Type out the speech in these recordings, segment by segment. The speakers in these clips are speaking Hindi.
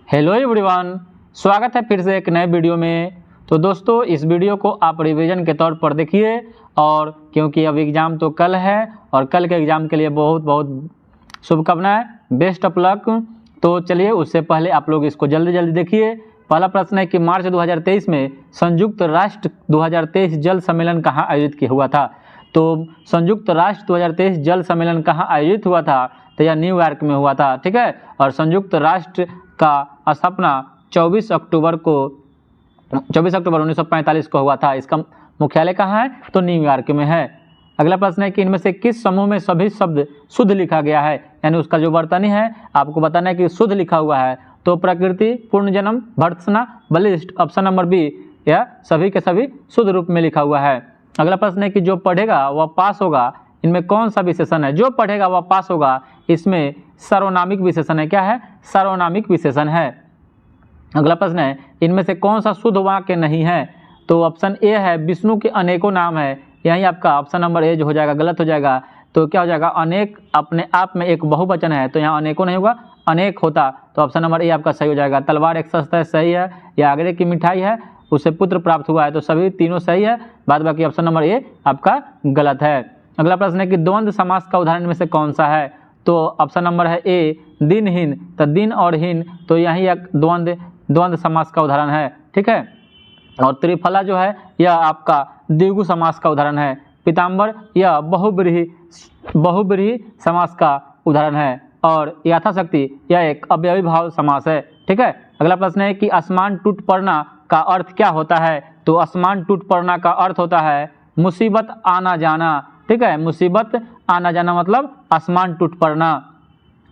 हेलो एवरीवन, स्वागत है फिर से एक नए वीडियो में। तो दोस्तों, इस वीडियो को आप रिवीजन के तौर पर देखिए, और क्योंकि अब एग्ज़ाम तो कल है और कल के एग्ज़ाम के लिए बहुत बहुत शुभकामनाएं, बेस्ट ऑफ लक। तो चलिए, उससे पहले आप लोग इसको जल्दी जल्दी देखिए। पहला प्रश्न है कि मार्च 2023 में संयुक्त राष्ट्र 2023 जल सम्मेलन कहाँ आयोजित किया हुआ था। तो संयुक्त राष्ट्र 2023 जल सम्मेलन कहाँ आयोजित हुआ था, तो यह न्यूयॉर्क में हुआ था। ठीक है, और संयुक्त राष्ट्र का स्थापना 24 अक्टूबर 1945 को हुआ था। इसका मुख्यालय कहाँ है, तो न्यूयॉर्क में है। अगला प्रश्न है कि इनमें से किस समूह में सभी शब्द शुद्ध लिखा गया है, यानी उसका जो वर्तनी है आपको बताना है कि शुद्ध लिखा हुआ है। तो प्रकृति, पूर्णजन्म, भर्त्सना, बलिष्ठ, ऑप्शन नंबर बी, यह सभी के सभी शुद्ध रूप में लिखा हुआ है। अगला प्रश्न है कि जो पढ़ेगा वह पास होगा, इनमें कौन सा विशेषण है। जो पढ़ेगा वह पास होगा, इसमें सार्वनामिक विशेषण है। क्या है, सार्वनामिक विशेषण है। अगला प्रश्न है इनमें से कौन सा शुद्ध वाक्य नहीं है। तो ऑप्शन ए है विष्णु के अनेकों नाम है, यही आपका ऑप्शन नंबर ए जो हो जाएगा गलत हो जाएगा। तो क्या हो जाएगा, अनेक अपने आप में एक बहुवचन है, तो यहाँ अनेकों नहीं होगा, अनेक होता, तो ऑप्शन नंबर ए आपका सही हो जाएगा। तलवार एक शस्त्र है, सही है। या आगरे की मिठाई है, उससे पुत्र प्राप्त हुआ है, तो सभी तीनों सही है। बाद बाकी ऑप्शन नंबर ए आपका गलत है। अगला प्रश्न है कि द्वंद्व समास का उदाहरण में से कौन सा है। तो ऑप्शन नंबर है ए दिनहीन, तो दिन और हीन, तो यही एक द्वंद्व समास का उदाहरण है। ठीक है, और त्रिफला जो है यह आपका द्विगु समास का उदाहरण है। पीताम्बर यह बहुब्रीहि समास का उदाहरण है। और यथाशक्ति यह एक अव्ययी भाव समास है। ठीक है, अगला प्रश्न है कि आसमान टूट पड़ना का अर्थ क्या होता है। तो आसमान टूट पड़ना का अर्थ होता है मुसीबत आना जाना। ठीक है, मुसीबत आना जाना मतलब आसमान टूट पड़ना।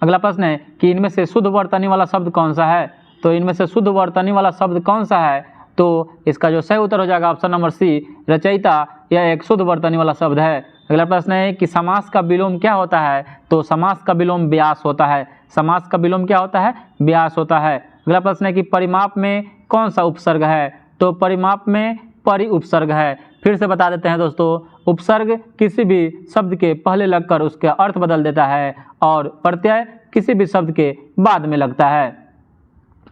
अगला प्रश्न है कि इनमें से शुद्ध वर्तनी वाला शब्द कौन सा है। तो इनमें से शुद्ध वर्तनी वाला शब्द कौन सा है, तो इसका जो सही उत्तर हो जाएगा ऑप्शन नंबर सी, रचयिता, यह एक शुद्ध वर्तनी वाला शब्द है। अगला प्रश्न है कि समास का विलोम क्या होता है। तो समास का विलोम व्यास होता है। समास का विलोम क्या होता है, व्यास होता है। अगला प्रश्न है कि परिमाप में कौन सा उपसर्ग है। तो परिमाप में परि उपसर्ग है। फिर से बता देते हैं दोस्तों, उपसर्ग किसी भी शब्द के पहले लगकर उसका अर्थ बदल देता है, और प्रत्यय किसी भी शब्द के बाद में लगता है।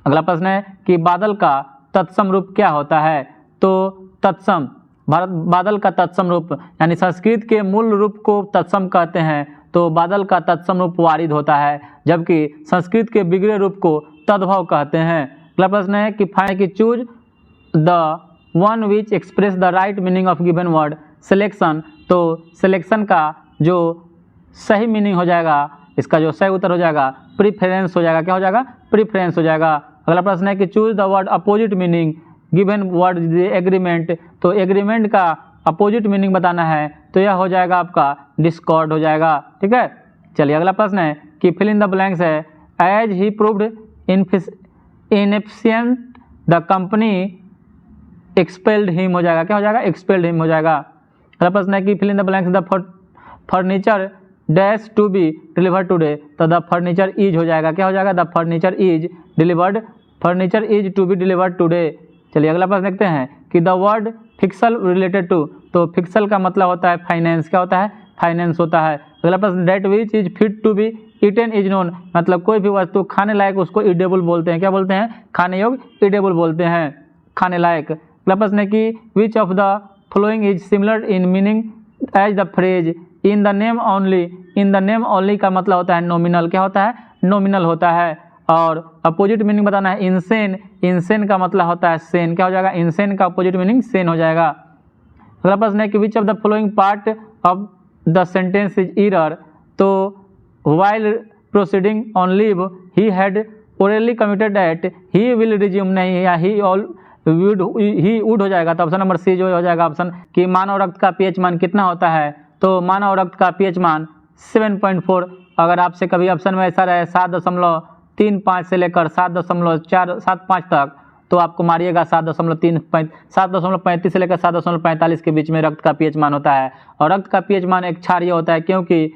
अगला प्रश्न है कि बादल का तत्सम रूप क्या होता है। तो तत्सम, बादल का तत्सम रूप, यानी संस्कृत के मूल रूप को तत्सम कहते हैं, तो बादल का तत्सम रूप वारिद होता है, जबकि संस्कृत के बिगड़े रूप को तद्भव कहते हैं। अगला प्रश्न है कि फाइंड कि choose the one which express the right meaning of given word. Selection, तो सिलेक्शन का जो सही मीनिंग हो जाएगा, इसका जो सही उत्तर हो जाएगा प्रीफरेंस हो जाएगा। क्या हो जाएगा, प्रीफरेंस हो जाएगा। अगला प्रश्न है कि choose the word opposite meaning given word agreement. तो एग्रीमेंट का अपोजिट मीनिंग बताना है, तो यह हो जाएगा आपका डिस्कॉर्ड हो जाएगा। ठीक है, चलिए अगला प्रश्न है कि फिल इन द ब्लैंक्स है। As he proved inefficient the company expelled him हो जाएगा। क्या हो जाएगा, एक्सपेल्ड हिम हो जाएगा। अगला प्रश्न है कि fill in the blanks the furniture dash to be delivered today. तो द फर्नीचर इज हो जाएगा। क्या हो जाएगा, the furniture is delivered, furniture is to be delivered today. चलिए अगला प्रश्न देखते हैं कि the word fiscal related to. तो फिक्सल का मतलब होता है फाइनेंस। क्या होता है, फाइनेंस होता है। अगला प्रश्न that which is fit to be eaten is known, मतलब कोई भी वस्तु खाने लायक उसको ईडेबल बोलते हैं। क्या बोलते हैं, खाने योग्य, ईडेबल बोलते हैं, खाने लायक। अगला प्रश्न है कि which of the following is similar in meaning as the phrase in the name only. In the name only का मतलब होता है नॉमिनल। क्या होता है, नॉमिनल होता है। और अपोजिट मीनिंग बताना है इनसेन। इनसेन का मतलब होता है सेन। क्या हो जाएगा, इनसेन का अपोजिट मीनिंग सेन हो जाएगा। अगला प्रश्न है कि which of the following part of the sentence is error. तो while proceeding on leave he had orally committed at he will resume, नहीं, या ही वुड हो जाएगा। तो ऑप्शन नंबर सी जो हो जाएगा ऑप्शन कि मानव रक्त का पीएच मान कितना होता है। तो मानव रक्त का पीएच मान 7.4। अगर आपसे कभी ऑप्शन में ऐसा रहे 7.35 से लेकर 7.475 तक, तो आपको मारिएगा 7.35 से लेकर 7.45 के बीच में रक्त का पीएच मान होता है। और रक्त का पीएच मान एक क्षारीय होता है, क्योंकि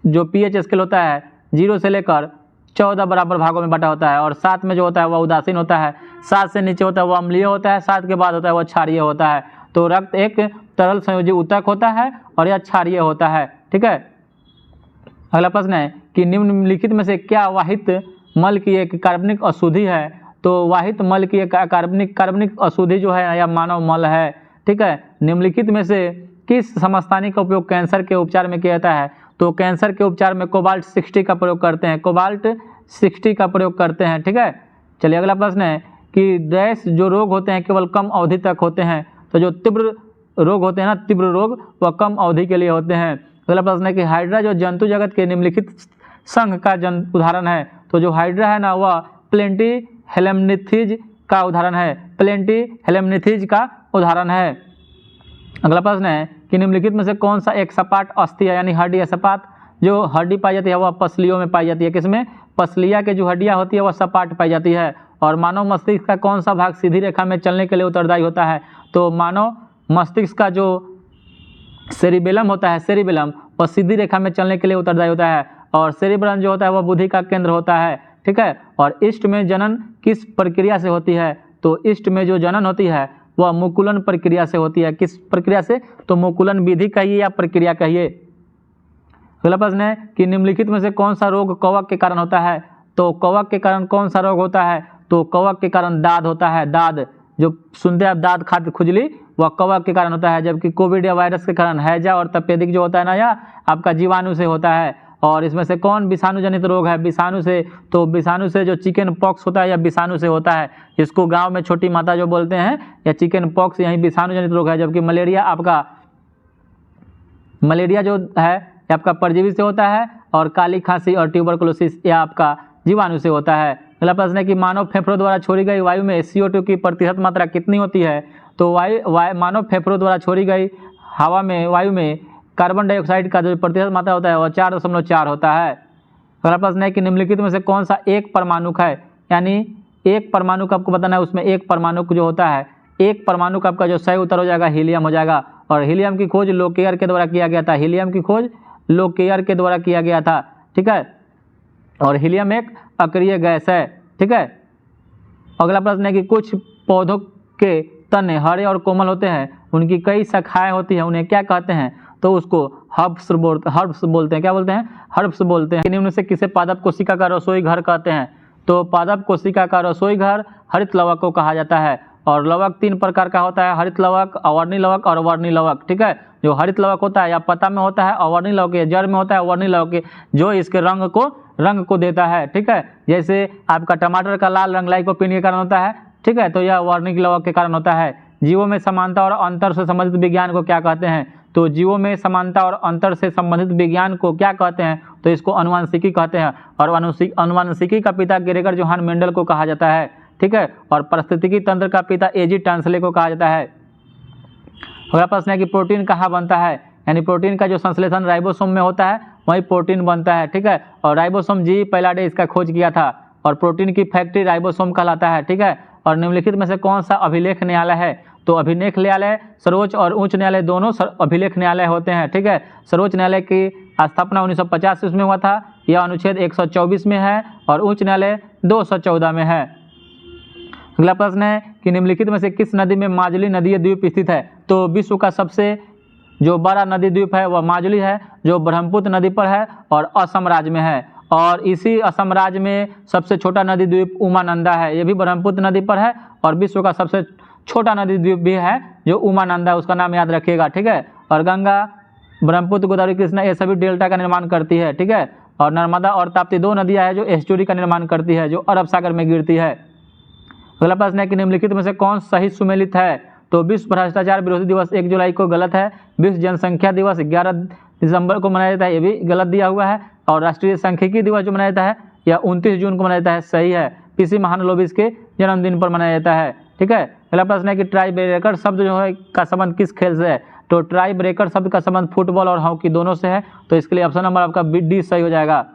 जो पीएच स्केल होता है 0 से लेकर 14 बराबर भागों में बटा होता है, और 7 में जो होता है वह उदासीन होता है, 7 से नीचे होता है वह अम्लीय होता है, 7 के बाद होता है वह क्षारीय होता है। तो रक्त एक तरल संयोजी ऊतक होता है और यह क्षारीय होता है। ठीक है, अगला प्रश्न है कि निम्नलिखित में से क्या वाहित मल की एक कार्बनिक अशुद्धि है, तो वाहित मल की एक कार्बनिक अशुद्धि जो है या मानव मल है। ठीक है, निम्नलिखित में से किस समस्थानी का उपयोग कैंसर के उपचार में किया जाता है? तो कैंसर के उपचार में कोबाल्ट 60 का प्रयोग करते हैं, कोबाल्ट 60 का प्रयोग करते हैं। ठीक है, चलिए अगला प्रश्न है कि डैश जो रोग होते हैं केवल कम अवधि तक होते हैं। तो जो तीव्र रोग होते हैं ना, तीव्र रोग, वह कम अवधि के लिए होते हैं। अगला प्रश्न है कि हाइड्रा जो जंतु जगत के निम्नलिखित संघ का उदाहरण है। तो जो हाइड्रा है ना, वह प्लेंटी हेलेमनिथीज का उदाहरण है, प्लेंटी हेलेमनिथीज का उदाहरण है। अगला प्रश्न है कि निम्नलिखित में से कौन सा एक सपाट अस्थि है, यानी हड्डी है। सपाट जो हड्डी पाई जाती है वह पसलियों में पाई जाती है। किसमें? पसलिया के जो हड्डियां होती है वह सपाट पाई जाती है। और मानव मस्तिष्क का कौन सा भाग सीधी रेखा में चलने के लिए उत्तरदायी होता है? तो मानव मस्तिष्क का जो सेरिबेलम होता है, सेरिबेलम, वह सीधी रेखा में चलने के लिए उत्तरदायी होता है। और सेरिब्रम जो होता है वह बुद्धि का केंद्र होता है। ठीक है, और ईस्ट में जनन किस प्रक्रिया से होती है? तो ईस्ट में जो जनन होती है वह मुकुलन प्रक्रिया से होती है। किस प्रक्रिया से? तो मुकुलन विधि कहिए या प्रक्रिया कहिए। अगला प्रश्न है कि निम्नलिखित में से कौन सा रोग कवक के कारण होता है? तो कवक के कारण कौन सा रोग होता है? तो कवक के कारण दाद होता है। दाद जो सुनते हैं आप, दाद खाद्य खुजली, वह कवक के कारण होता है। जबकि कोविड या वायरस के कारण हैजा और तपेदिक जो होता है ना, या आपका जीवाणु से होता है। और इसमें से कौन विषाणु जनित रोग है? विषाणु से, तो विषाणु से जो चिकन पॉक्स होता है या विषाणु से होता है, जिसको गांव में छोटी माता जो बोलते हैं, या चिकन पॉक्स, यही विषाणु जनित रोग है। जबकि मलेरिया जो है आपका परजीवी से होता है, और काली खांसी और ट्यूबरकुलोसिस या आपका जीवाणु से होता है। अगला प्रश्न है कि मानव फेफड़ों द्वारा छोड़ी गई वायु में CO2 की प्रतिशत मात्रा कितनी होती है? तो मानव फेफड़ों द्वारा छोड़ी गई वायु में कार्बन डाइऑक्साइड का जो प्रतिशत मात्रा होता है वह 4.4 होता है। अगला प्रश्न है कि निम्नलिखित में से कौन सा एक परमाणुक है? यानी एक परमाणुक आपको बताना है, उसमें एक परमाणुक जो होता है, एक परमाणुक आपका जो सही उत्तर हो जाएगा हीलियम हो जाएगा। और हीलियम की खोज लोकेयर के द्वारा किया गया था, हीलियम की खोज लोकेयर के द्वारा किया गया था। ठीक है, और हीलियम एक अक्रिय गैस है। ठीक है, अगला प्रश्न है कि कुछ पौधों के तने हरे और कोमल होते हैं, उनकी कई शाखाएं होती हैं, उन्हें क्या कहते हैं? तो उसको हर्ब्स बोलते हैं। क्या बोलते हैं? हर्ब्स बोलते हैं। निम्न से किसे पादप कोशिका का रसोई घर कहते हैं? तो पादप कोशिका का रसोई घर हरित लवक को कहा जाता है। और लवक 3 प्रकार का होता है, हरित लवक, अवर्णी लवक और वर्णी लवक। ठीक है, जो हरित लवक होता है या पत्ता में होता है, अवर्णी लवक या जड़ में होता है, वर्णी लवक जो इसके रंग को देता है। ठीक है, जैसे आपका टमाटर का लाल रंग लाइकोपीन के कारण होता है। ठीक है, तो यह वर्णी लवक के कारण होता है। जीवों में समानता और अंतर से संबंधित विज्ञान को क्या कहते हैं? तो जीवों में समानता और अंतर से संबंधित विज्ञान को क्या कहते हैं? तो इसको अनुवांशिकी कहते हैं। और अनुवांशिकी का पिता ग्रेगर जोहान मेंडल को कहा जाता है। ठीक है, और पारिस्थितिकी तंत्र का पिता एजी टांसले को कहा जाता है। अगला प्रश्न है कि प्रोटीन कहाँ बनता है? यानी प्रोटीन का जो संश्लेषण राइबोसोम में होता है वही प्रोटीन बनता है। ठीक है, और राइबोसोम जी पैलाडे इसका खोज किया था। और प्रोटीन की फैक्ट्री राइबोसोम कहलाता है। ठीक है, और निम्नलिखित में से कौन सा अभिलेख न्यायालय है? तो अभिलेख न्यायालय सर्वोच्च और उच्च न्यायालय दोनों अभिलेख न्यायालय होते हैं। ठीक है, सर्वोच्च न्यायालय की स्थापना 1950 ईस्वी में हुआ था, यह अनुच्छेद 124 में है, और उच्च न्यायालय 214 में है। अगला प्रश्न है कि निम्नलिखित में से किस नदी में माजुली नदीय द्वीप स्थित है? तो विश्व का सबसे जो बड़ा नदी द्वीप है वह माजुली है, जो ब्रह्मपुत्र नदी पर है और असम राज्य में है। और इसी असम राज्य में सबसे छोटा नदी द्वीप उमानंदा है, ये भी ब्रह्मपुत्र नदी पर है। और विश्व का सबसे छोटा नदी द्वीप भी है जो उमानंदा है, उसका नाम याद रखिएगा। ठीक है, और गंगा, ब्रह्मपुत्र, गोदावरी, कृष्णा ये सभी डेल्टा का निर्माण करती है। ठीक है, और नर्मदा और ताप्ती 2 नदियाँ हैं जो एस्चुरी का निर्माण करती है, जो अरब सागर में गिरती है। अगला प्रश्न है कि निम्नलिखित में से कौन सही सुमेलित है? तो विश्व भ्रष्टाचार विरोधी दिवस 1 जुलाई को गलत है। विश्व जनसंख्या दिवस 11 दिसंबर को मनाया जाता है, ये भी गलत दिया हुआ है। और राष्ट्रीय सांख्यिकी दिवस जो मनाया जाता है यह 29 जून को मनाया जाता है, सही है। पीसी महानलोबिस के जन्मदिन पर मनाया जाता है। ठीक है, अगला प्रश्न है कि टाई ब्रेकर शब्द जो है का संबंध किस खेल से है? तो टाई ब्रेकर शब्द का संबंध फुटबॉल और हॉकी दोनों से है, तो इसके लिए ऑप्शन नंबर आपका डी सही हो जाएगा।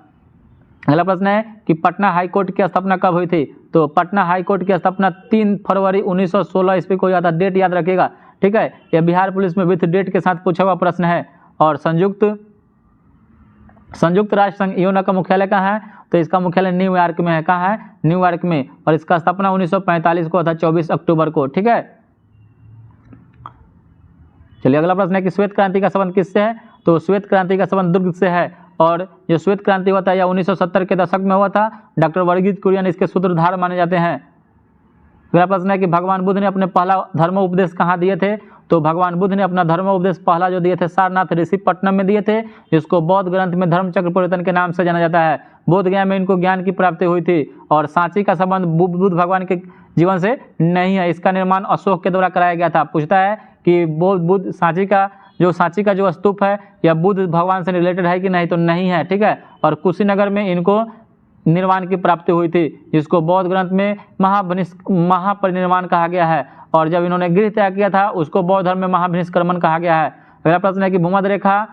अगला प्रश्न है कि पटना हाईकोर्ट की स्थापना कब हुई थी? तो पटना हाईकोर्ट की स्थापना 3 फरवरी 1916 ईस्वी को हुआ था, डेट याद रखिएगा। ठीक है, यह बिहार पुलिस में विथ डेट के साथ पूछा हुआ प्रश्न है। और संयुक्त राष्ट्र संघ यूएन का मुख्यालय कहाँ है? तो इसका मुख्यालय न्यूयॉर्क में है। कहाँ है? न्यूयॉर्क में। और इसका स्थापना 1945 को था, 24 अक्टूबर को। ठीक है, चलिए अगला प्रश्न है कि श्वेत क्रांति का संबंध किससे है? तो श्वेत क्रांति का संबंध दुर्ग से है। और जो श्वेत क्रांति हुआ था यह 1970 के दशक में हुआ था। डॉक्टर वर्गीज कुरियन इसके सूत्रधार माने जाते हैं। अगला प्रश्न है कि भगवान बुद्ध ने अपने पहला धर्मोपदेश कहाँ दिए थे? तो भगवान बुद्ध ने अपना धर्मोपदेश पहला जो दिए थे सारनाथ ऋषिपट्टनम में दिए थे, जिसको बौद्ध ग्रंथ में धर्मचक्र परिवर्तन के नाम से जाना जाता है। बोध गया में इनको ज्ञान की प्राप्ति हुई थी और सांची का संबंध बुद्ध भगवान के जीवन से नहीं है। इसका निर्माण अशोक के द्वारा कराया गया था। पूछता है कि बुद्ध सांची का जो स्तूप है यह बुद्ध भगवान से रिलेटेड है कि नहीं? तो नहीं है, ठीक है। और कुशीनगर में इनको निर्माण की प्राप्ति हुई थी, जिसको बौद्ध ग्रंथ में महापरिनिर्वाण कहा गया है। और जब इन्होंने गृह त्याग किया था उसको बौद्ध धर्म में महाभिनिष्क्रमण कहा गया है। अगला प्रश्न है कि भूमध्य रेखा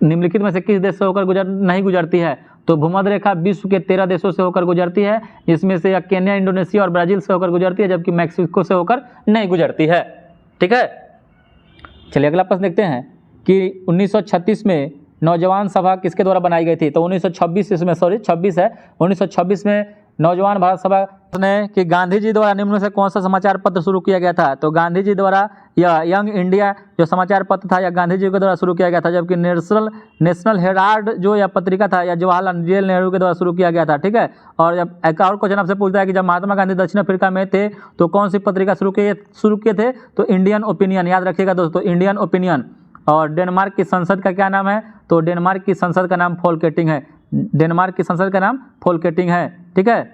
निम्नलिखित में से किस देश से होकर नहीं गुजरती है? तो भूमध्य रेखा विश्व के 13 देशों से होकर गुजरती है, जिसमें से केन्या, इंडोनेशिया और ब्राजील से होकर गुजरती है, जबकि मैक्सिको से होकर नहीं गुजरती है, ठीक है। चलिए अगला प्रश्न देखते हैं कि 1936 में नौजवान सभा किसके द्वारा बनाई गई थी? तो 1926 में नौजवान भारत सभा ने कि गांधी जी द्वारा निम्न में से कौन सा समाचार पत्र शुरू किया गया था? तो गांधी जी द्वारा यह यंग इंडिया जो समाचार पत्र था यह गांधी जी के द्वारा शुरू किया गया था, जबकि नेशनल हेराल्ड जो यह पत्रिका था यह जवाहरलाल नेहरू के द्वारा शुरू किया गया था, ठीक है। और जब एक और क्वेश्चन आपसे पूछता है कि जब महात्मा गांधी दक्षिण अफ्रीका में थे तो कौन सी पत्रिका शुरू किए थे? तो इंडियन ओपिनियन, याद रखिएगा दोस्तों, इंडियन ओपिनियन। और डेनमार्क की संसद का क्या नाम है? तो डेनमार्क की संसद का नाम फोल्केटिंग है। डेनमार्क की संसद का नाम फोल्केटिंग है, ठीक है।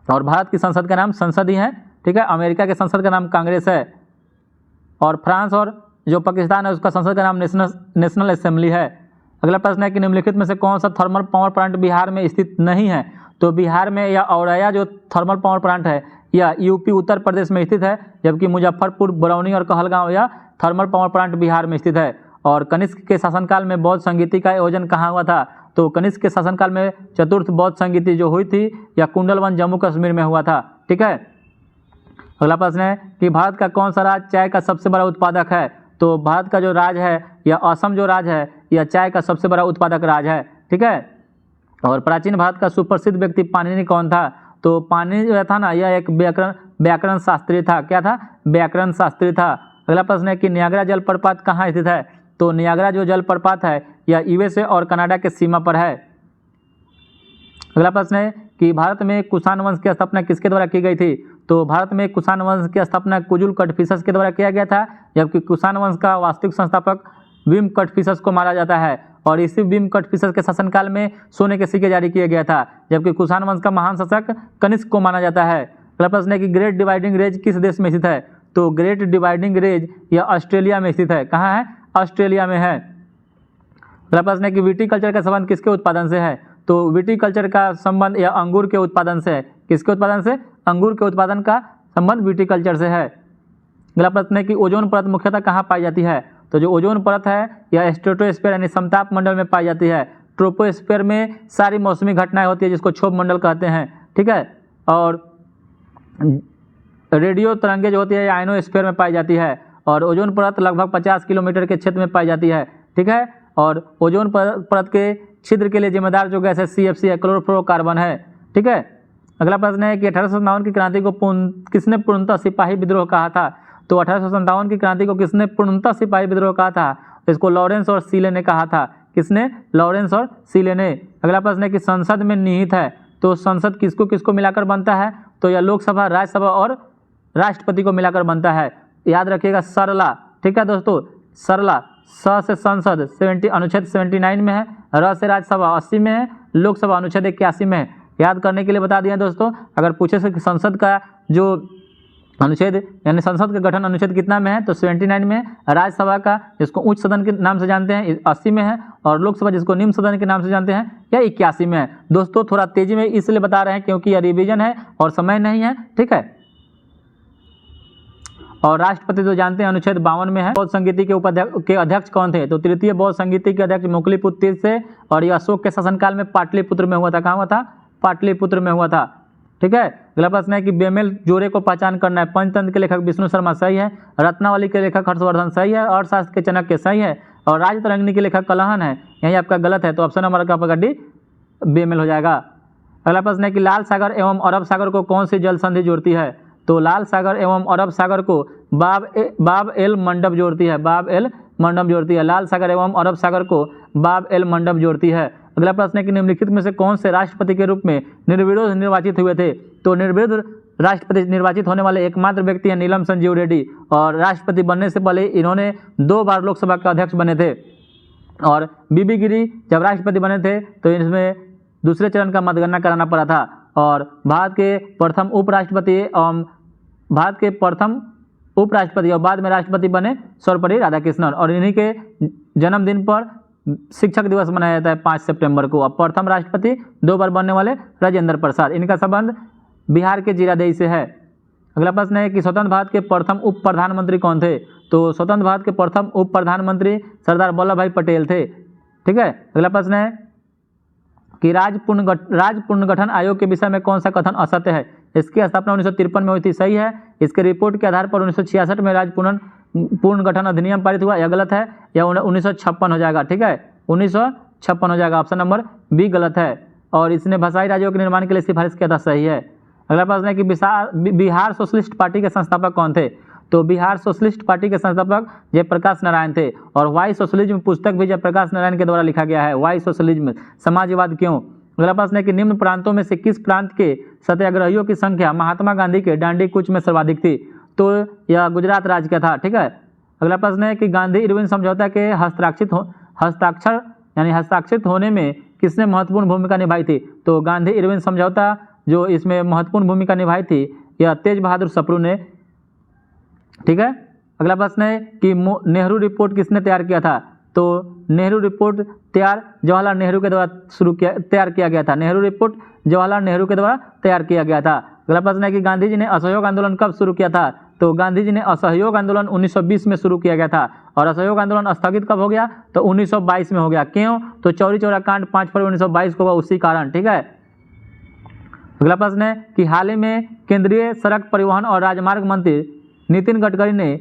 और भारत की संसद का नाम संसद ही है, ठीक है। अमेरिका के संसद का नाम कांग्रेस है। और फ्रांस और जो पाकिस्तान है उसका संसद का नाम नेशनल असेंबली है। अगला प्रश्न है कि निम्नलिखित में से कौन सा थर्मल पावर प्लांट बिहार में स्थित नहीं है? तो बिहार में यह औरैया जो थर्मल पावर प्लांट है यह यूपी उत्तर प्रदेश में स्थित है, जबकि मुजफ्फरपुर, बरौनी और कहलगांव यह थर्मल पावर प्लांट बिहार में स्थित है। और कनिष्क के शासनकाल में बौद्ध संगीति का आयोजन कहाँ हुआ था? तो कनिष्क के शासनकाल में चतुर्थ बौद्ध संगीति जो हुई थी या कुंडलवन जम्मू कश्मीर में हुआ था, ठीक है। अगला प्रश्न है कि भारत का कौन सा राज्य चाय का सबसे बड़ा उत्पादक है? तो भारत का जो राज्य है या असम जो राज्य है यह चाय का सबसे बड़ा उत्पादक राज्य है, ठीक है। और प्राचीन भारत का सुप्रसिद्ध व्यक्ति पाणिनि कौन था? तो पाणिनि जो था ना यह एक व्याकरण शास्त्री था। क्या था? व्याकरण शास्त्री था। अगला प्रश्न है कि नियाग्रा जलप्रपात कहाँ स्थित है? तो नियाग्रा जो जलप्रपात है यह यूएसए और कनाडा के सीमा पर है। अगला प्रश्न है कि भारत में कुषाण वंश की स्थापना किसके द्वारा की गई थी? तो भारत में कुषाण वंश की स्थापना कुजुल कटफिसस के द्वारा किया गया था, जबकि कुषाण वंश का वास्तविक संस्थापक विम कटफिसस को माना जाता है। और इसी विम कटफिसस के शासनकाल में सोने के सिक्के जारी किया गया था, जबकि कुषाण वंश का महान शासक कनिष्क को माना जाता है। अगला प्रश्न है कि ग्रेट डिवाइडिंग रेंज किस देश में स्थित है? तो ग्रेट डिवाइडिंग रेंज यह ऑस्ट्रेलिया में स्थित है। कहाँ है? ऑस्ट्रेलिया में है। अगला प्रश्न है कि विटीकल्चर का संबंध किसके उत्पादन से है? तो विटीकल्चर का संबंध या अंगूर के उत्पादन से है। किसके उत्पादन से? अंगूर के उत्पादन का संबंध विटीकल्चर से है। अगला प्रश्न है कि ओजोन परत मुख्यतः कहाँ पाई जाती है? तो जो ओजोन परत है यह स्ट्रेटोस्फीयर यानी समताप मंडल में पाई जाती है। ट्रोपोस्फीयर में सारी मौसमी घटनाएं होती है जिसको क्षोभ मंडल कहते हैं, ठीक है। और रेडियो तरंगे जो होती है आयनोस्फीयर में पाई जाती है। और ओजोन परत लगभग 50 किलोमीटर के क्षेत्र में पाई जाती है, ठीक है। और ओजोन परत के छिद्र के लिए जिम्मेदार जो गैस है CFC है, क्लोरोफ्लोरोकार्बन है, ठीक है। अगला प्रश्न है कि 1857 की क्रांति को किसने पूर्णतः सिपाही विद्रोह कहा था? तो 1857 की क्रांति को किसने पूर्णतः सिपाही विद्रोह कहा था? तो इसको लॉरेंस और सीले ने कहा था। किसने? लॉरेंस और सीले ने। अगला प्रश्न है कि संसद में निहित है, तो संसद किसको किसको मिलाकर बनता है? तो यह लोकसभा, राज्यसभा और राष्ट्रपति को मिलाकर बनता है। याद रखिएगा सरला, ठीक है दोस्तों, सरला। स से संसद अनुच्छेद 79 में है, र से राज्यसभा 80 में है, लोकसभा अनुच्छेद 81 में है। याद करने के लिए बता दिए दोस्तों, अगर पूछे से संसद का जो अनुच्छेद यानी संसद का गठन अनुच्छेद कितना में है? तो 79 में है। राज्यसभा का जिसको उच्च सदन के नाम से जानते हैं 80 में है, और लोकसभा जिसको निम्न सदन के नाम से जानते हैं यह 81 में है। दोस्तों थोड़ा तेजी में इसलिए बता रहे हैं क्योंकि यह रिवीजन है और समय नहीं है, ठीक है। और राष्ट्रपति तो जानते हैं अनुच्छेद 52 में है। बौद्ध संगीति के अध्यक्ष कौन थे? तो तृतीय बौद्ध संगीति के अध्यक्ष मुकलिपुत्र से, और यह अशोक के शासनकाल में पाटलिपुत्र में हुआ था। कहाँ हुआ था? पाटलिपुत्र में हुआ था, ठीक है। अगला प्रश्न है कि बेमेल जोड़े को पहचान करना है। पंचतंत्र के लेखक विष्णु शर्मा सही है, रत्नावली के लेखक हर्षवर्धन सही है, अर्थशास्त्र के चाणक्य सही है, और राजतरंगिणी के लेखक कलहन है। यही आपका गलत है, तो ऑप्शन नंबर का डी बेमेल हो जाएगा। अगला प्रश्न है कि लाल सागर एवं अरब सागर को कौन सी जल संधि जोड़ती है? तो लाल सागर एवं अरब सागर को बाब एल मंडप जोड़ती है। बाब एल मंडप जोड़ती है। लाल सागर एवं अरब सागर को बाब एल मंडप जोड़ती है। अगला प्रश्न है कि निम्नलिखित में से कौन से राष्ट्रपति के रूप में निर्विरोध निर्वाचित हुए थे? तो निर्विरोध राष्ट्रपति निर्वाचित होने वाले एकमात्र व्यक्ति हैं नीलम संजीव रेड्डी, और राष्ट्रपति बनने से पहले इन्होंने 2 बार लोकसभा का अध्यक्ष बने थे। और बीबी गिरी जब राष्ट्रपति बने थे तो इसमें दूसरे चरण का मतगणना कराना पड़ा था। और भारत के प्रथम उपराष्ट्रपति और बाद में राष्ट्रपति बने सर्वपल्ली राधाकृष्णन, और इन्हीं के जन्मदिन पर शिक्षक दिवस मनाया जाता है 5 सितंबर को। अब प्रथम राष्ट्रपति 2 बार बनने वाले राजेंद्र प्रसाद, इनका संबंध बिहार के जीरादेई से है। अगला प्रश्न है कि स्वतंत्र भारत के प्रथम उप प्रधानमंत्री कौन थे? तो स्वतंत्र भारत के प्रथम उप प्रधानमंत्री सरदार वल्लभ भाई पटेल थे। ठीक है। अगला प्रश्न है कि राज्य पुनर्गठन आयोग के विषय में कौन सा कथन असत्य है? इसकी स्थापना 1953 में हुई थी, सही है। इसके रिपोर्ट के आधार पर 1966 में राज्य पुनर्गठन अधिनियम पारित हुआ, यह गलत है। या 1956 हो जाएगा। ठीक है, 1956 हो जाएगा, ऑप्शन नंबर बी गलत है। और इसने भाषाई राज्यों के निर्माण के लिए सिफारिश किया था, सही है। अगला प्रश्न है कि बिहार सोशलिस्ट पार्टी के संस्थापक कौन थे? तो बिहार सोशलिस्ट पार्टी के संस्थापक जयप्रकाश नारायण थे। और वाई सोशलिज्म पुस्तक भी जयप्रकाश नारायण के द्वारा लिखा गया है। वाई सोशलिज्म, समाजवाद क्यों? अगला प्रश्न है कि निम्न प्रांतों में से किस प्रांत के सत्याग्रहियों की संख्या महात्मा गांधी के दांडी कूच में सर्वाधिक थी? तो यह गुजरात राज्य का था। ठीक है। अगला प्रश्न है कि गांधी इरविन समझौता के हस्ताक्षरित होने में किसने महत्वपूर्ण भूमिका निभाई थी? तो गांधी इरविन समझौता जो इसमें महत्वपूर्ण भूमिका निभाई थी यह तेज बहादुर सप्रू ने। ठीक है। अगला प्रश्न है कि नेहरू रिपोर्ट किसने तैयार किया था? तो नेहरू रिपोर्ट जवाहरलाल नेहरू के द्वारा तैयार किया गया था। नेहरू रिपोर्ट जवाहरलाल नेहरू के द्वारा तैयार किया गया था। अगला प्रश्न है कि गांधी जी ने असहयोग आंदोलन कब शुरू किया था? तो गांधी जी ने असहयोग आंदोलन 1920 में शुरू किया गया था। और असहयोग आंदोलन स्थगित कब हो गया? तो 1922 में हो गया। क्यों? तो चौरी चौरा कांड 5 फरवरी 1922 को हुआ, उसी कारण। ठीक है। अगला प्रश्न है कि हाल ही में केंद्रीय सड़क परिवहन और राजमार्ग मंत्री नितिन गडकरी ने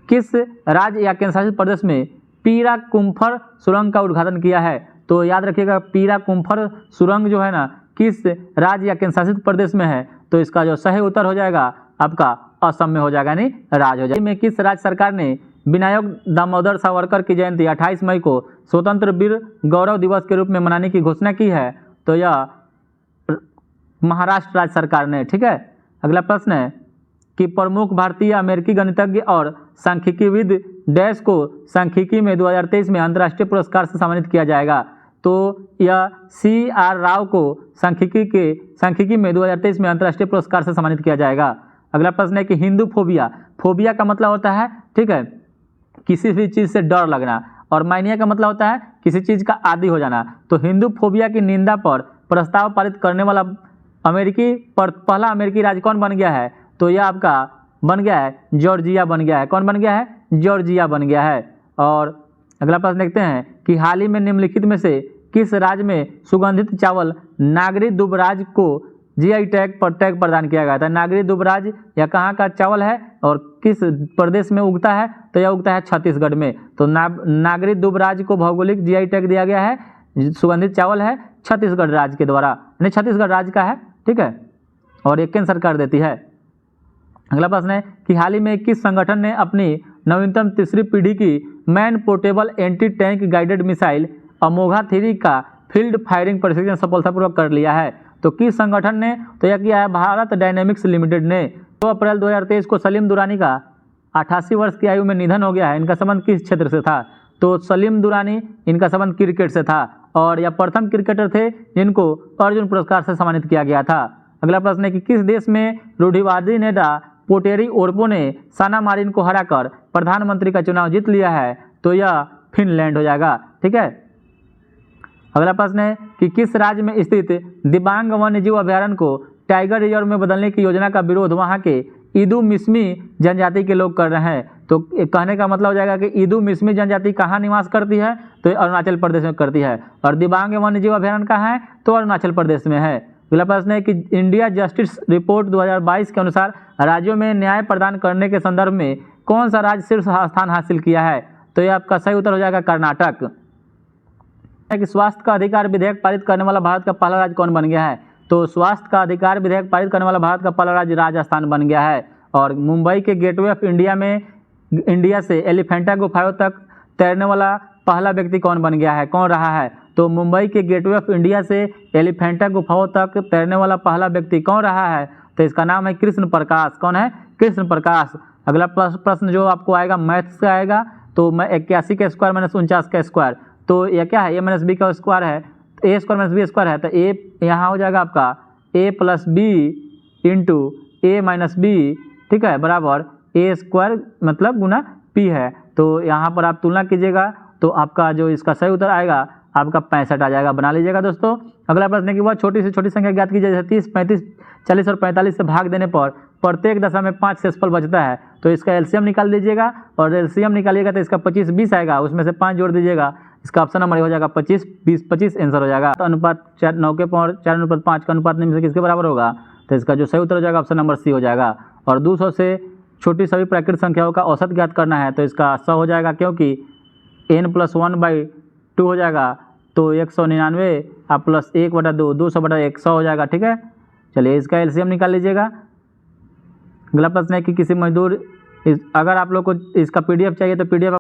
किस राज्य या केंद्रशासित प्रदेश में पीराकुंफर सुरंग का उद्घाटन किया है? तो याद रखिएगा, पीराकुंफर सुरंग जो है ना किस राज्य या केंद्रशासित प्रदेश में है? तो इसका जो सही उत्तर हो जाएगा आपका असम में हो जाएगा, यानी राज्य हो जाएगा। में किस राज्य सरकार ने विनायक दामोदर सावरकर की जयंती 28 मई को स्वतंत्र वीर गौरव दिवस के रूप में मनाने की घोषणा की है? तो यह महाराष्ट्र राज्य सरकार ने। ठीक है। अगला प्रश्न है कि प्रमुख भारतीय अमेरिकी गणितज्ञ और सांख्यिकीविद डैश को सांख्यिकी में 2023 में अंतर्राष्ट्रीय पुरस्कार से सम्मानित किया जाएगा? तो यह CR राव को सांख्यिकी में 2023 में अंतर्राष्ट्रीय पुरस्कार से सम्मानित किया जाएगा। अगला प्रश्न है कि हिंदू फोबिया का मतलब होता है, ठीक है, किसी भी चीज़ से डर लगना, और माइनिया का मतलब होता है किसी चीज़ का आदी हो जाना। तो हिंदू फोबिया की निंदा पर प्रस्ताव पारित करने वाला पहला अमेरिकी राज्य कौन बन गया है? तो यह आपका बन गया है जॉर्जिया बन गया है। कौन बन गया है? जॉर्जिया बन गया है। और अगला प्रश्न देखते हैं कि हाल ही में निम्नलिखित में से किस राज्य में सुगंधित चावल नागरी दुबराज को GI टैग प्रदान किया गया था? नागरी दुबराज या कहाँ का चावल है और किस प्रदेश में उगता है? तो यह उगता है छत्तीसगढ़ में। तो नागरी दुबराज को भौगोलिक GI टैग दिया गया है, सुगंधित चावल है छत्तीसगढ़ राज्य के द्वारा, यानी छत्तीसगढ़ राज्य का है। ठीक है। और ये केंद्र सरकार देती है। अगला प्रश्न है कि हाल ही में किस संगठन ने अपनी नवीनतम तीसरी पीढ़ी की man portable anti tank guided missile Amogha 3 का फील्ड फायरिंग परीक्षण सफलतापूर्वक कर लिया है? तो किस संगठन ने? तो यह किया है भारत डायनेमिक्स लिमिटेड ने। 2 अप्रैल 2023 को सलीम दुरानी का 88 वर्ष की आयु में निधन हो गया है। इनका संबंध किस क्षेत्र से था? तो सलीम दुरानी, इनका संबंध क्रिकेट से था, और यह प्रथम क्रिकेटर थे जिनको अर्जुन पुरस्कार से सम्मानित किया गया था। अगला प्रश्न है कि किस देश में रूढ़िवादी नेता पोटेरी ओर्पो ने साना मारिन को हराकर प्रधानमंत्री का चुनाव जीत लिया है? तो यह फिनलैंड हो जाएगा। ठीक है। अगला प्रश्न है कि किस राज्य में स्थित दिबांग वन्यजीव अभयारण्य को टाइगर रिजर्व में बदलने की योजना का विरोध वहां के इदू मिसमी जनजाति के लोग कर रहे हैं? तो कहने का मतलब हो जाएगा कि इदू मिसमी जनजाति कहाँ निवास करती है? तो अरुणाचल प्रदेश में करती है। और दिबांग वन्यजीव अभयारण्य कहाँ है? तो अरुणाचल प्रदेश में है। अगला प्रश्न है कि इंडिया जस्टिस रिपोर्ट 2022 के अनुसार राज्यों में न्याय प्रदान करने के संदर्भ में कौन सा राज्य शीर्ष स्थान हासिल किया है? तो यह आपका सही उत्तर हो जाएगा कर्नाटक। कि स्वास्थ्य का अधिकार विधेयक पारित करने वाला भारत का पहला राज्य कौन बन गया है? तो स्वास्थ्य का अधिकार विधेयक पारित करने वाला भारत का पहला राज्य राजस्थान बन गया है। और मुंबई के गेटवे ऑफ इंडिया में इंडिया से एलिफेंटा गुफाओं तक तैरने वाला पहला व्यक्ति कौन बन गया है, कौन रहा है? तो मुंबई के गेटवे ऑफ इंडिया से एलिफेंटा गुफाओं तक तैरने वाला पहला व्यक्ति कौन रहा है? तो इसका नाम है कृष्ण प्रकाश। कौन है? कृष्ण प्रकाश। अगला प्रश्न जो आपको आएगा मैथ्स का आएगा, तो मैं 81 का स्क्वायर माइनस 49 का स्क्वायर, तो यह क्या है? ए माइनस बी का स्क्वायर है, ए स्क्वायर माइनस बी स्क्वायर है, तो ए यहाँ हो जाएगा आपका ए प्लस बी इंटू ए माइनस बी, ठीक है, बराबर ए स्क्वायर मतलब गुना पी है। तो यहाँ पर आप तुलना कीजिएगा तो आपका जो इसका सही उत्तर आएगा आपका 65 आ जाएगा। बना लीजिएगा दोस्तों। अगला प्रश्न की बहुत छोटी से छोटी संख्या ज्ञात कीजिए, जैसे 30, 35, 40 और 45 से भाग देने पर प्रत्येक दशा में 5 शेषफल बचता है, तो इसका एलसीएम निकाल दीजिएगा, और एलसीएम निकालिएगा तो इसका 25, 20 आएगा, उसमें से 5 जोड़ दीजिएगा, इसका ऑप्शन नंबर हो जाएगा 25, 20, 25 आंसर हो जाएगा। तो अनुपात 9 के पावर 4 अनुपात 5 का अनुपात निम्न से किसके बराबर होगा? तो इसका जो सही उत्तर हो जाएगा ऑप्शन नंबर सी हो जाएगा। और 200 से छोटी सभी प्राकृतिक संख्याओं का औसत ज्ञात करना है, तो इसका 100 हो जाएगा, क्योंकि n+1/2 हो जाएगा, तो 199 आप प्लस 1/2, 200/1 100 हो जाएगा, ठीक है। चलिए इसका एलसीएम निकाल लीजिएगा। अगला प्रश्न है कि किसी मजदूर अगर आप लोग को इसका पीडीएफ चाहिए तो पीडीएफ